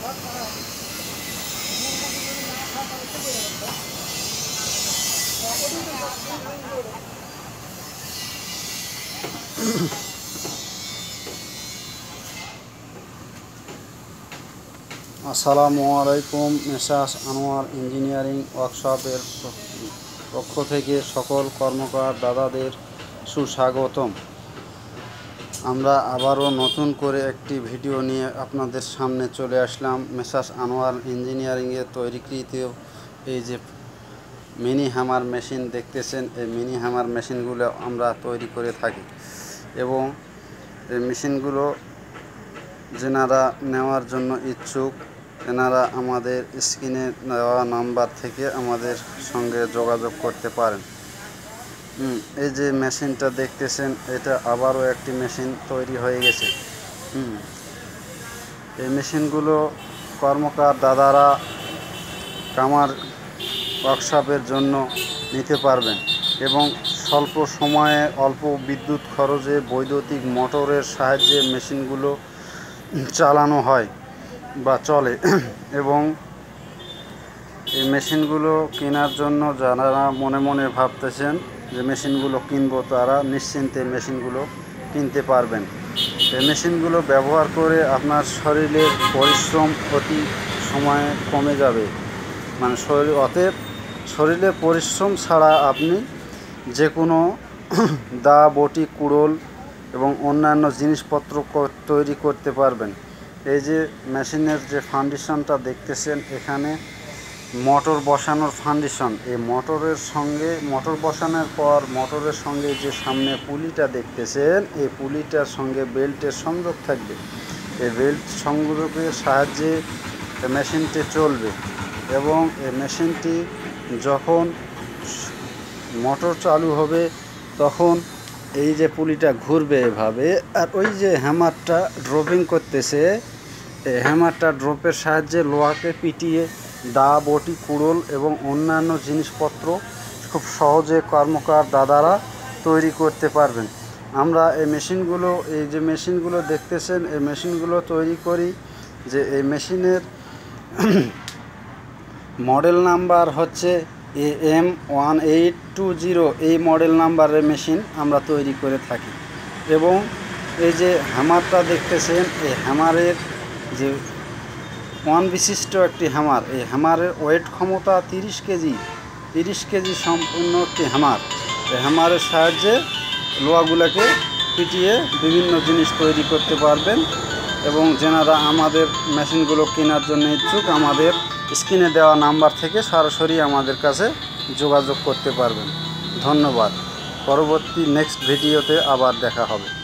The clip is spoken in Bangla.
আসসালামু আলাইকুম। মেসার্স আনোয়ার ইঞ্জিনিয়ারিং ওয়ার্কশপের পক্ষ থেকে সকল কর্মকার দাদাদের সুস্বাগতম। আমরা আবারও নতুন করে একটি ভিডিও নিয়ে আপনাদের সামনে চলে আসলাম। মেসার্স আনোয়ার ইঞ্জিনিয়ারিংয়ে তৈরিকৃত এই যে মিনি হ্যামার মেশিন দেখতেছেন, এই মিনি হ্যামার মেশিনগুলো আমরা তৈরি করে থাকি এবং এই মেশিনগুলো যেনারা নেওয়ার জন্য ইচ্ছুক এনারা আমাদের স্ক্রিনে দেওয়া নাম্বার থেকে আমাদের সঙ্গে যোগাযোগ করতে পারেন। এই যে মেশিনটা দেখতেছেন, এটা আবারও একটি মেশিন তৈরি হয়ে গেছে। এই মেশিনগুলো কর্মকার দাদারা কামার ওয়ার্কশপের জন্য নিতে পারবেন এবং স্বল্প সময়ে অল্প বিদ্যুৎ খরচে বৈদ্যুতিক মোটরের সাহায্যে মেশিনগুলো চালানো হয় বা চলে। এবং এই মেশিনগুলো কেনার জন্য যারা মনে মনে ভাবতেছেন যে মেশিনগুলো কিনবো, তারা নিশ্চিন্তে মেশিনগুলো কিনতে পারবেন। এই মেশিনগুলো ব্যবহার করে আপনার শরীরের পরিশ্রম অতি সময়ে কমে যাবে। মানে অতএব শরীরের পরিশ্রম ছাড়া আপনি যে কোনো দা, বটি, কুড়োল এবং অন্যান্য জিনিসপত্র তৈরি করতে পারবেন। এই যে মেশিনের যে ফাউন্ডেশনটা দেখতেছেন, এখানে মোটর বসানোর ফাউন্ডেশন। এই মোটর বসানোর পর মোটরের সঙ্গে যে সামনে পুলিটা দেখতেছেন, এই পুলিটার সঙ্গে বেল্টের সংযোগ থাকবে। এই বেল্ট সংযোগের সাহায্যে মেশিনটি চলবে এবং এই মেশিনটি যখন মোটর চালু হবে তখন এই যে পুলিটা ঘুরবে এভাবে, আর ওই যে হ্যামারটা ড্রপিং করতেছে, এই হ্যামারটা ড্রপের সাহায্যে লোহাকে পিটিয়ে দা, বটি, কুড়োল এবং অন্যান্য জিনিসপত্র খুব সহজে কর্মকার দাদারা তৈরি করতে পারবেন। আমরা এই যে মেশিনগুলো দেখতেছেন, এই মেশিনগুলো তৈরি করি। যে এই মেশিনের মডেল নাম্বার হচ্ছে AM1820। এই মডেল নাম্বারের মেশিন আমরা তৈরি করে থাকি এবং এই যে হ্যামারটা দেখতেছেন, এই হ্যামারের যে বিশিষ্ট একটি হ্যামার। এই হ্যামারের ওয়েট ক্ষমতা 30 কেজি সম্পূর্ণ একটি হ্যামার। এই হ্যামারের সাহায্যে লোহাগুলোকে পিটিয়ে বিভিন্ন জিনিস তৈরি করতে পারবেন এবং যেনারা আমাদের মেশিনগুলো কেনার জন্য ইচ্ছুক, আমাদের স্ক্রিনে দেওয়া নাম্বার থেকে সরাসরি আমাদের কাছে যোগাযোগ করতে পারবেন। ধন্যবাদ। পরবর্তী নেক্সট ভিডিওতে আবার দেখা হবে।